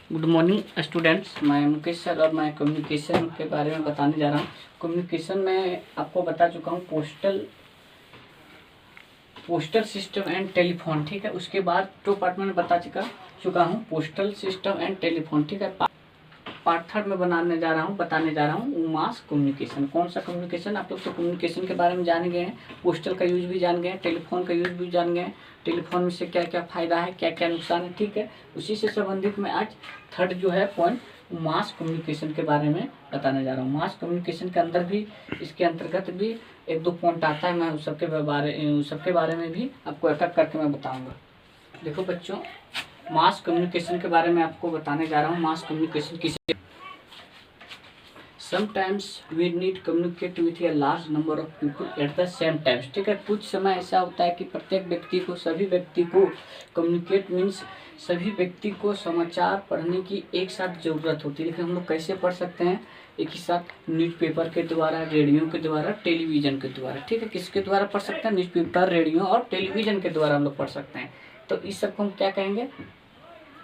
Good morning students, मैं Mukesh sir और मैं कम्युनिकेशन के बारे में बताने जा रहा हूँ। कम्युनिकेशन में आपको बता चुका हूँ पोस्टल सिस्टम एंड टेलीफोन, ठीक है। उसके बाद दो पार्ट में बता चुका हूँ पोस्टल सिस्टम एंड टेलीफोन, ठीक है। पार्ट थर्ड में बताने जा रहा हूँ मास कम्युनिकेशन। कौन सा कम्युनिकेशन? आप लोग तो कम्युनिकेशन के बारे में जान गए हैं, पोस्टल का यूज भी जान गए हैं, टेलीफोन का यूज भी जान गए हैं, टेलीफोन में से क्या क्या फ़ायदा है, क्या क्या नुकसान है, ठीक है। उसी से संबंधित मैं आज थर्ड जो है पॉइंट मास कम्युनिकेशन के बारे में बताने जा रहा हूँ। मास कम्युनिकेशन के अंदर भी, इसके अंतर्गत भी एक दो पॉइंट आता है, मैं उस सबके बारे में भी आपको एक एक करके मैं बताऊँगा। देखो बच्चों, मास कम्युनिकेशन के बारे में आपको बताने जा रहा हूँ। मास कम्युनिकेशन किसे sometimes we need communicate with a large number of people at the same times, ठीक है। कुछ समय ऐसा होता है कि प्रत्येक व्यक्ति को, सभी व्यक्ति को कम्युनिकेट मीन्स सभी व्यक्ति को समाचार पढ़ने की एक साथ ज़रूरत होती है। लेकिन हम लोग कैसे पढ़ सकते हैं? एक ही साथ न्यूज़पेपर के द्वारा, रेडियो के द्वारा, टेलीविज़न के द्वारा, ठीक है। किसके द्वारा पढ़ सकते हैं? न्यूज़पेपर, रेडियो और टेलीविज़न के द्वारा हम लोग पढ़ सकते हैं। तो इस सबको हम क्या कहेंगे?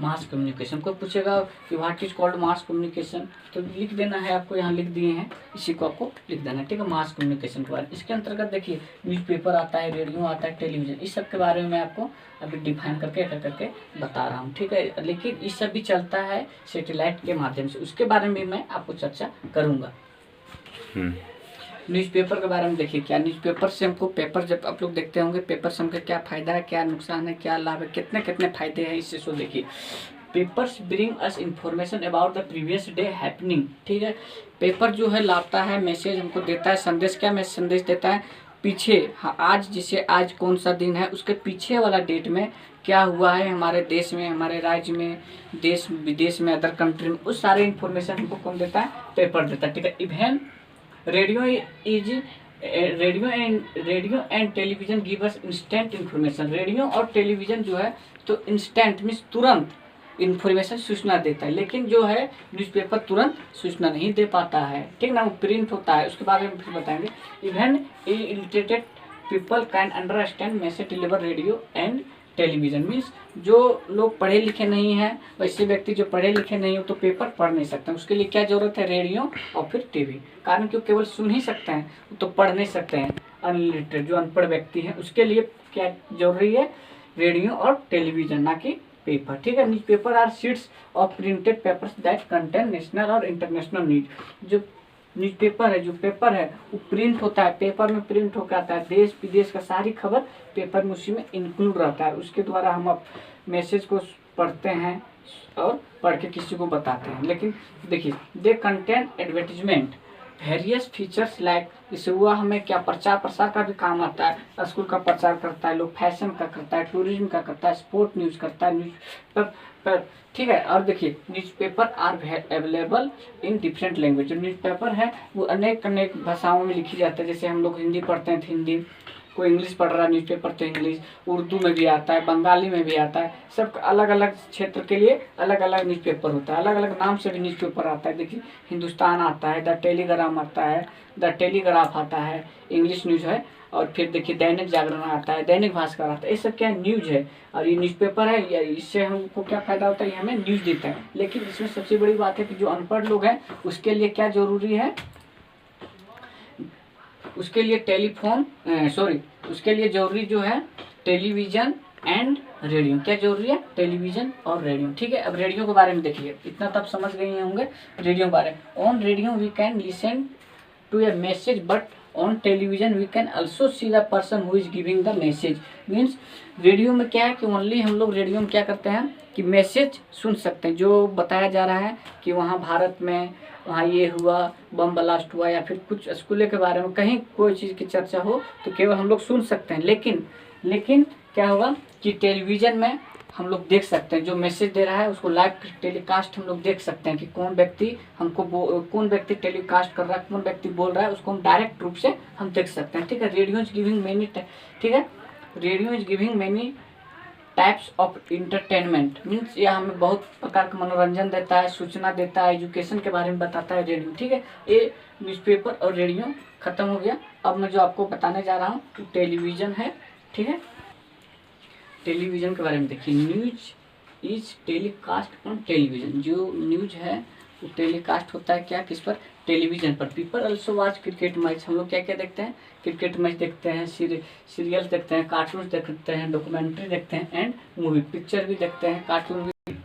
Mass communication. को पूछेगा कि what is called mass communication, तो लिख देना है आपको, यहाँ लिख दिए हैं, इसी को आपको लिख देना है, ठीक है। मास कम्युनिकेशन के बारे में इसके अंतर्गत देखिए न्यूज़पेपर आता है, रेडियो आता है, टेलीविज़न, इस सब के बारे में मैं आपको अभी डिफाइन करके बता रहा हूँ, ठीक है। लेकिन इस सब भी चलता है सेटेलाइट के माध्यम से, उसके बारे में मैं आपको चर्चा करूँगा। न्यूज़पेपर के बारे में देखिए, क्या न्यूज़पेपर से हमको, पेपर जब आप लोग देखते होंगे, पेपर से हमको क्या फ़ायदा है, क्या नुकसान है, क्या लाभ है, कितने कितने फ़ायदे हैं इससे। सो देखिए, papers bring us information about the previous day happening, ठीक है। पेपर जो है लाता है, मैसेज हमको देता है, संदेश। क्या मैसेज संदेश देता है? पीछे, हाँ, आज, जैसे आज कौन सा दिन है, उसके पीछे वाला डेट में क्या हुआ है हमारे देश में, हमारे राज्य में, देश विदेश में, अदर कंट्री में, उस सारे इन्फॉर्मेशन हमको कौन देता है? पेपर देता है, ठीक है। Even radio and television give us instant information. Radio और टेलीविजन जो है तो इंस्टेंट मीन्स तुरंत इन्फॉर्मेशन, सूचना देता है। लेकिन जो है न्यूज़पेपर तुरंत सूचना नहीं दे पाता है, ठीक ना, वो प्रिंट होता है, उसके बारे में फिर बताएंगे। Even illiterated people can understand message deliver radio and television means जो लोग पढ़े लिखे नहीं हैं, वैसे व्यक्ति जो पढ़े लिखे नहीं हो तो पेपर पढ़ नहीं सकते। उसके लिए क्या जरूरत है? रेडियो और फिर टीवी। कारण क्यों? केवल सुन ही सकते हैं तो पढ़ नहीं सकते हैं। अनलिटरेट जो अनपढ़ व्यक्ति है उसके लिए क्या जरूरी है? रेडियो और टेलीविज़न, ना कि पेपर, ठीक है। Newspaper are sheets of printed papers that contain national और इंटरनेशनल न्यूज। जो न्यूज़पेपर है, जो पेपर है वो प्रिंट होता है, पेपर में प्रिंट होकर आता है, देश विदेश का सारी खबर पेपर में उसी में इंक्लूड रहता है। उसके द्वारा हम अब मैसेज को पढ़ते हैं और पढ़ के किसी को बताते हैं। लेकिन देखिए, they contain advertisement various features like, इससे हुआ हमें क्या, प्रचार प्रसार का भी काम आता है। स्कूल का प्रचार करता है लोग, फैशन का करता है, टूरिज्म का करता है, स्पोर्ट न्यूज़ करता है, न्यूज़ पर, ठीक है। और देखिए, newspaper are available in different language. जो न्यूज़पेपर है वो अनेक अनेक भाषाओं में लिखी जाती है। जैसे हम लोग हिंदी पढ़ते हैं तो हिंदी, कोई इंग्लिश पढ़ रहा है न्यूज़पेपर तो इंग्लिश, उर्दू में भी आता है, बंगाली में भी आता है। सब अलग अलग क्षेत्र के लिए अलग अलग न्यूज़पेपर होता है, अलग अलग नाम से भी न्यूज़पेपर आता है। देखिए, हिंदुस्तान आता है, द टेलीग्राम आता है, द टेलीग्राफ आता है, इंग्लिश न्यूज़ है। और फिर देखिए दैनिक जागरण आता है, दैनिक भास्कर आता है। ये सब क्या न्यूज़ है, और ये न्यूज़पेपर है, इससे हमको क्या फ़ायदा होता है? ये हमें न्यूज़ देता है। लेकिन इसमें सबसे बड़ी बात है कि जो अनपढ़ लोग हैं उसके लिए क्या जरूरी है? उसके लिए उसके लिए जरूरी जो है टेलीविज़न एंड रेडियो। क्या जरूरी है? टेलीविज़न और रेडियो, ठीक है। अब रेडियो के बारे में देखिए, इतना तब समझ गए होंगे रेडियो के बारे में। On radio we can listen to a message but on television we can also see the person who is giving the message. Means radio में क्या है कि ओनली हम लोग रेडियो में क्या करते हैं कि मैसेज सुन सकते हैं, जो बताया जा रहा है कि वहाँ भारत में वहाँ ये हुआ, बम ब्लास्ट हुआ, या फिर कुछ स्कूल के बारे में कहीं कोई चीज़ की चर्चा हो तो केवल हम लोग सुन सकते हैं। लेकिन क्या होगा कि टेलीविज़न में हम लोग देख सकते हैं, जो मैसेज दे रहा है उसको लाइव टेलीकास्ट हम लोग देख सकते हैं कि कौन व्यक्ति टेलीकास्ट कर रहा है, कौन व्यक्ति बोल रहा है, उसको हम डायरेक्ट रूप से हम देख सकते हैं, ठीक है। रेडियो इज गिविंग मैनी, ठीक है, radio is giving many types of entertainment means यह हमें बहुत प्रकार का मनोरंजन देता है, सूचना देता है, एजुकेशन के बारे में बताता है रेडियो, ठीक है। ये न्यूज़पेपर और रेडियो खत्म हो गया। अब मैं जो आपको बताने जा रहा हूँ टेलीविज़न है, ठीक है। टेलीविज़न के बारे में देखिए, news is telecast on television. जो न्यूज है वो टेलीकास्ट होता है क्या, किस पर, टेलीविजन पर। People also watch cricket match, हम लोग क्या क्या देखते हैं, क्रिकेट मैच देखते हैं, सीरियल देखते हैं, कार्टून देखते हैं, डॉक्यूमेंट्री देखते हैं एंड मूवी, पिक्चर भी देखते हैं, कार्टून भी।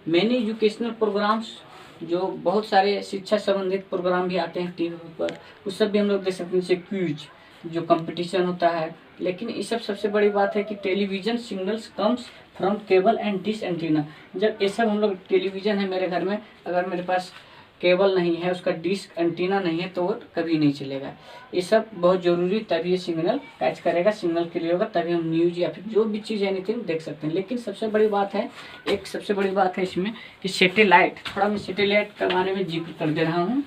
मैनी एजुकेशनल प्रोग्राम्स, जो बहुत सारे शिक्षा संबंधित प्रोग्राम भी आते हैं टीवी पर, उस सब भी हम लोग देख सकते हैं, जैसे क्विज जो कंपटीशन होता है। लेकिन ये सब सबसे बड़ी बात है कि television signals comes from cable and dish antenna. जब ये सब हम लोग, टेलीविजन है मेरे घर में, अगर मेरे पास केबल नहीं है, उसका डिश एंटीना नहीं है, तो वो कभी नहीं चलेगा। ये सब बहुत ज़रूरी, तभी ये सिग्नल कैच करेगा, सिग्नल क्लियर होगा, तभी हम न्यूज़ या फिर जो भी चीज़ एनीथिंग देख सकते हैं। लेकिन सबसे बड़ी बात है, एक सबसे बड़ी बात है इसमें कि सैटेलाइट, थोड़ा मैं सैटेलाइट के बारे में जिक्र कर दे रहा हूँ।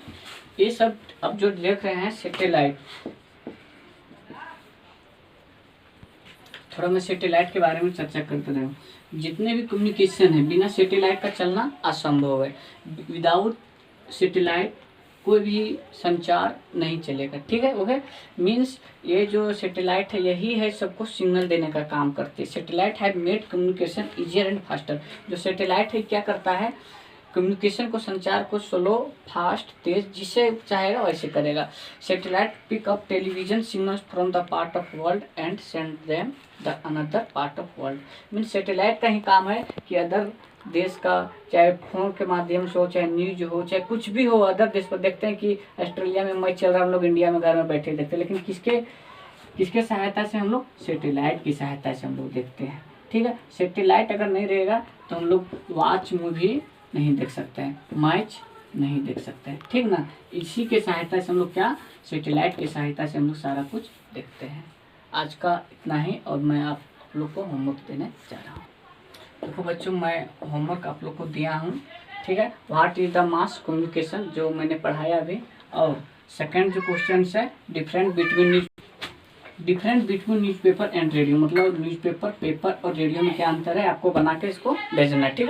ये सब अब जो देख रहे हैं सैटेलाइट, थोड़ा मैं सैटेलाइट के बारे में चर्चा करते रहा हूँ। जितने भी कम्युनिकेशन है, बिना सैटेलाइट का चलना असंभव है। विदाउट सैटेलाइट कोई भी संचार नहीं चलेगा, ठीक है। ओके, मीन्स ये जो सैटेलाइट है यही है सबको सिग्नल देने का काम करती है। Satellite have made communication easier and faster. जो सैटेलाइट है क्या करता है, कम्युनिकेशन को, संचार को स्लो, फास्ट, तेज, जिसे चाहेगा वैसे करेगा। Satellite pick up television signals from the part of world and send them the another part of world. Mean satellite का ही काम है कि अदर देश का, चाहे फोन के माध्यम से हो, चाहे न्यूज हो, चाहे कुछ भी हो, अदर देश पर देखते हैं कि ऑस्ट्रेलिया में मैच चल रहा है, हम लोग इंडिया में घर में बैठे देखते हैं। लेकिन किसके सहायता से, हम लोग सैटेलाइट की सहायता से हम लोग देखते हैं, ठीक है। सैटेलाइट अगर नहीं रहेगा तो हम लोग वॉच मूवी नहीं देख सकते हैं, मैच नहीं देख सकते हैं, ठीक ना। इसी के सहायता से हम लोग क्या, सैटेलाइट की सहायता से हम लोग सारा कुछ देखते हैं। आज का इतना ही, और मैं आप लोग को होमवर्क देने जा रहा हूँ। देखो बच्चों, मैं होमवर्क आप लोग को दिया हूँ, ठीक है। What is the mass communication, जो मैंने पढ़ाया अभी। और सेकंड जो क्वेश्चन है, different between newspaper and radio, मतलब न्यूज़पेपर, पेपर और रेडियो में क्या अंतर है, आपको बना के इसको भेजना है, ठीक है।